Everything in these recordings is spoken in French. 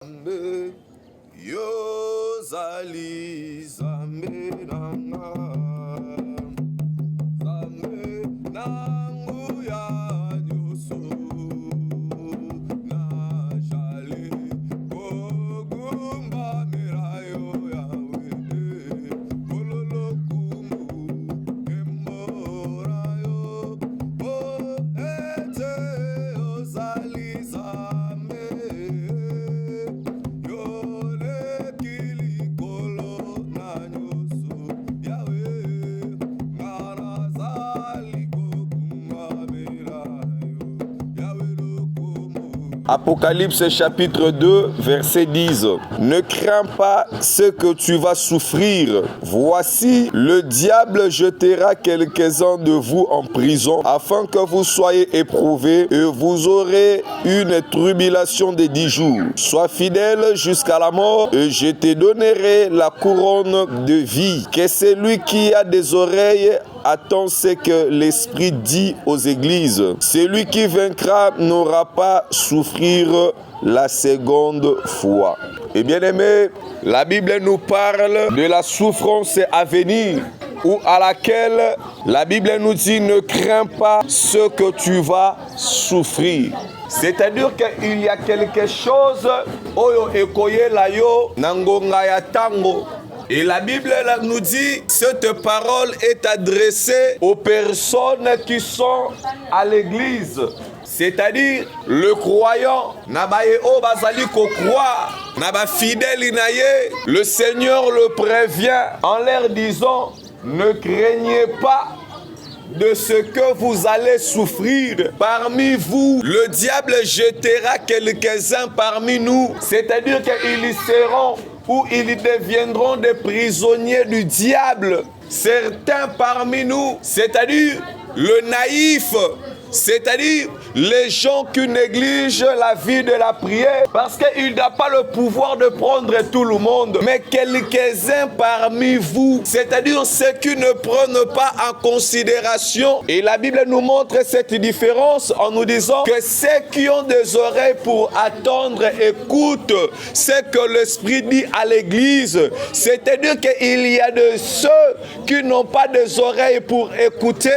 Zambe, yo zali zambe nanga, zambe nangu ya nyoso, na jale kogumba merayo yawe, kololo kumu emorayo, o ete yo zali zambe. Apocalypse chapitre 2, verset 10. Ne crains pas ce que tu vas souffrir. Voici, le diable jettera quelques-uns de vous en prison, afin que vous soyez éprouvés, et vous aurez une tribulation de 10 jours. Sois fidèle jusqu'à la mort, et je te donnerai la couronne de vie. Que celui qui a des oreilles attend ce que l'Esprit dit aux églises. Celui qui vaincra n'aura pas souffrir la seconde fois. Et bien aimé, la Bible nous parle de la souffrance à venir, ou à laquelle la Bible nous dit ne crains pas ce que tu vas souffrir. C'est-à-dire qu'il y a quelque chose oyo ekoye la yo nangonga ya tango. Et la Bible nous dit, cette parole est adressée aux personnes qui sont à l'église. C'est-à-dire, le croyant, nabaye o bazali ko croire, naba fidèle inaye, le Seigneur le prévient en leur disant, ne craignez pas de ce que vous allez souffrir. Parmi vous, le diable jettera quelques-uns parmi nous. C'est-à-dire qu'ils seront ou ils deviendront des prisonniers du diable. Certains parmi nous, c'est-à-dire le naïf, c'est-à-dire les gens qui négligent la vie de la prière parce qu'il n'a pas le pouvoir de prendre tout le monde. Mais quelques-uns parmi vous, c'est-à-dire ceux qui ne prennent pas en considération. Et la Bible nous montre cette différence en nous disant que ceux qui ont des oreilles pour attendre écoutent ce que l'Esprit dit à l'Église. C'est-à-dire qu'il y a de ceux qui n'ont pas des oreilles pour écouter.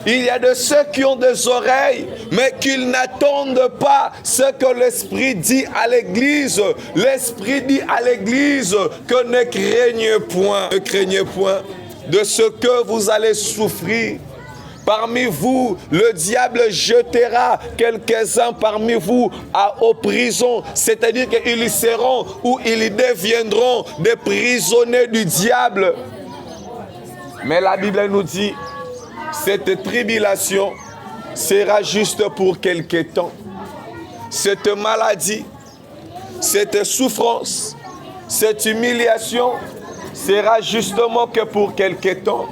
Il y a de ceux qui ont des oreilles, mais qu'ils n'attendent pas ce que l'Esprit dit à l'Église. L'Esprit dit à l'Église que ne craignez point de ce que vous allez souffrir. Parmi vous, le diable jettera quelques-uns parmi vous aux prisons, c'est-à-dire qu'ils seront ou ils deviendront des prisonniers du diable. Mais la Bible nous dit, cette tribulation sera juste pour quelque temps. Cette maladie, cette souffrance, cette humiliation sera justement que pour quelque temps.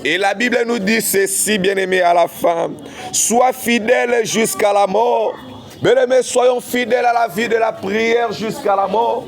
Et la Bible nous dit ceci, bien-aimés, à la fin. Sois fidèle jusqu'à la mort. Bien-aimés, soyons fidèles à la vie de la prière jusqu'à la mort.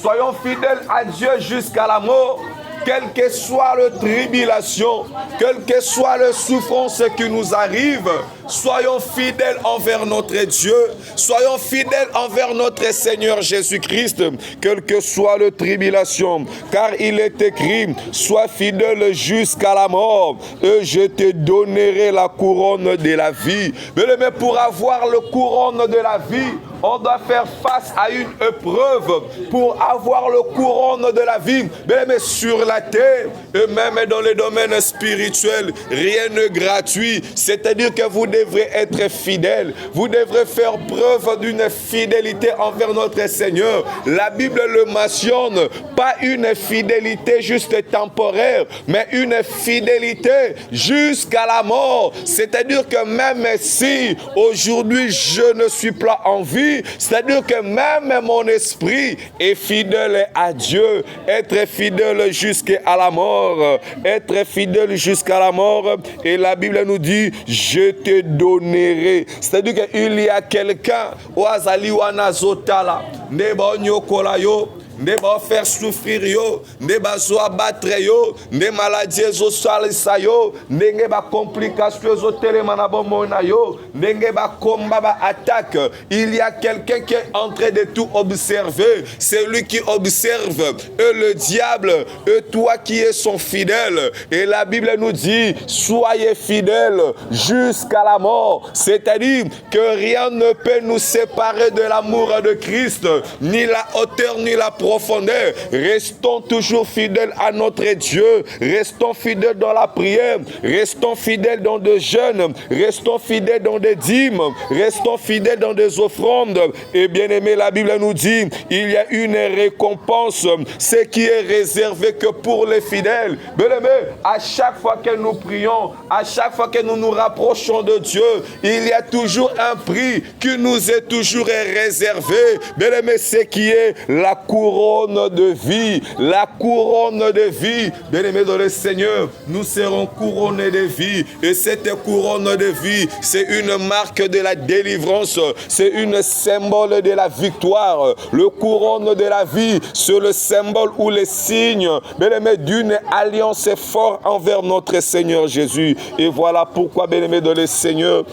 Soyons fidèles à Dieu jusqu'à la mort. Quelle que soit la tribulation, quelle que soit la souffrance qui nous arrive, soyons fidèles envers notre Dieu, soyons fidèles envers notre Seigneur Jésus-Christ, quelle que soit la tribulation, car il est écrit, sois fidèle jusqu'à la mort, et je te donnerai la couronne de la vie. Mais pour avoir la couronne de la vie, on doit faire face à une épreuve pour avoir le couronne de la vie. Mais sur la terre et même dans les domaines spirituels, rien n'est gratuit. C'est-à-dire que vous devrez être fidèle. Vous devrez faire preuve d'une fidélité envers notre Seigneur. La Bible le mentionne, pas une fidélité juste temporaire, mais une fidélité jusqu'à la mort. C'est-à-dire que même si aujourd'hui je ne suis pas en vie, c'est-à-dire que même mon esprit est fidèle à Dieu. Être fidèle jusqu'à la mort. Être fidèle jusqu'à la mort. Et la Bible nous dit, je te donnerai. C'est-à-dire qu'il y a quelqu'un, Oazali Wanazotala, Nebonyo Kolayo, nde faire souffrir yo, nde bazo abattre yo, nde maladie ezo salisa yo, ndenge ba complication ezo telema na bomoi na yo, ndenge ba combat ba attaque. Il y a quelqu'un qui est en train de tout observer. C'est lui qui observe, et le diable, et toi qui es son fidèle. Et la Bible nous dit, soyez fidèles jusqu'à la mort. C'est-à-dire que rien ne peut nous séparer de l'amour de Christ, ni la hauteur, ni la profondeur. Restons toujours fidèles à notre Dieu. Restons fidèles dans la prière. Restons fidèles dans des jeûnes. Restons fidèles dans des dîmes. Restons fidèles dans des offrandes. Et bien aimé, la Bible nous dit, il y a une récompense, ce qui est réservé que pour les fidèles. Bien aimé, à chaque fois que nous prions, à chaque fois que nous nous rapprochons de Dieu, il y a toujours un prix qui nous est toujours réservé. Bien aimé, ce qui est la couronne de vie. La couronne de vie. Bien aimé dans le Seigneur, nous serons couronnés de vie. Et cette couronne de vie, c'est une marque de la délivrance. C'est une symbole de la victoire. Le couronne de la vie, c'est le symbole ou le signe, bien aimé, d'une alliance forte envers notre Seigneur Jésus. Et voilà pourquoi, bien aimé dans le Seigneur,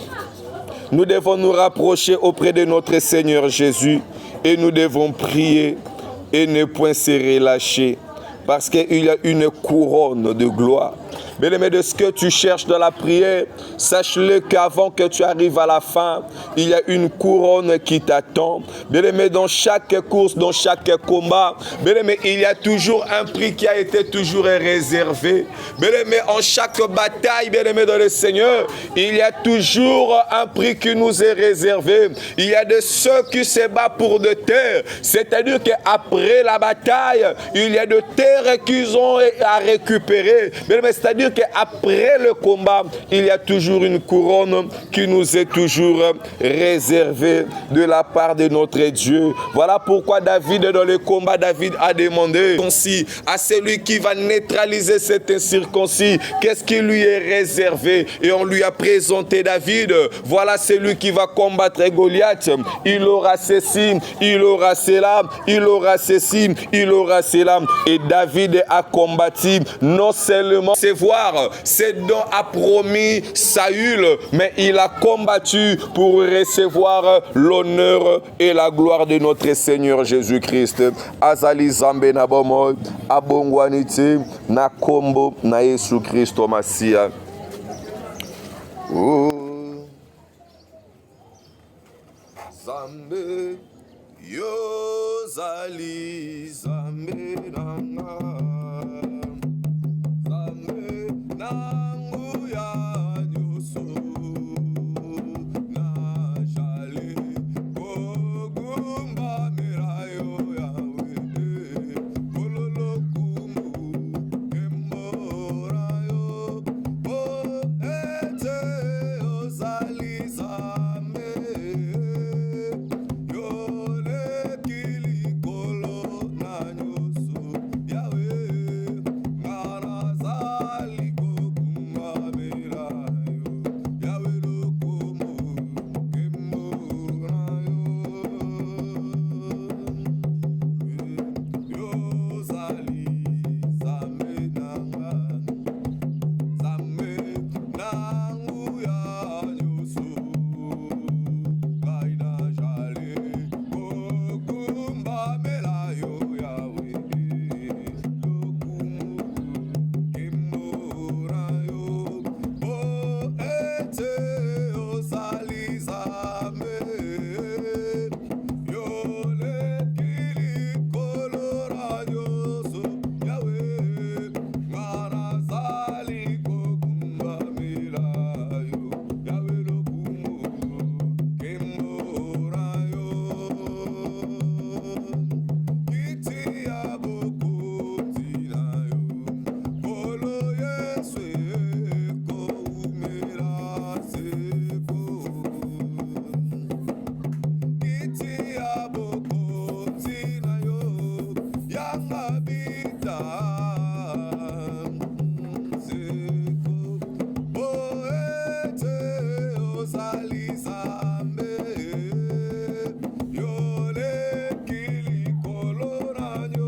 nous devons nous rapprocher auprès de notre Seigneur Jésus et nous devons prier et ne point se relâcher parce qu'il y a une couronne de gloire. Bien-aimé, de ce que tu cherches dans la prière, sache-le qu'avant que tu arrives à la fin, il y a une couronne qui t'attend. Bien-aimé, dans chaque course, dans chaque combat, bien-aimé, il y a toujours un prix qui a été toujours réservé. Bien-aimé, en chaque bataille, bien-aimé dans le Seigneur, il y a toujours un prix qui nous est réservé. Il y a de ceux qui se battent pour de terre. C'est-à-dire qu'après la bataille, il y a de terres qu'ils ont à récupérer. Bien-aimé, c'est-à-dire qu'après le combat, il y a toujours une couronne qui nous est toujours réservée de la part de notre Dieu. Voilà pourquoi David, dans le combat, David a demandé à celui qui va neutraliser cet incirconcis, qu'est-ce qui lui est réservé? Et on lui a présenté David. Voilà celui qui va combattre Goliath. Il aura ceci, il aura cela, il aura ceci, il aura cela. Et David a combattu non seulement ses voix, c'est dont a promis Saül, mais il a combattu pour recevoir l'honneur et la gloire de notre Seigneur Jésus-Christ. Azali Zambe na bomo, abongwaniti na kombo na Yesu Kristo Masia. Zambe, yo zali Zambe nanga. Yole kili kolorano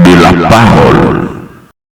De la parole.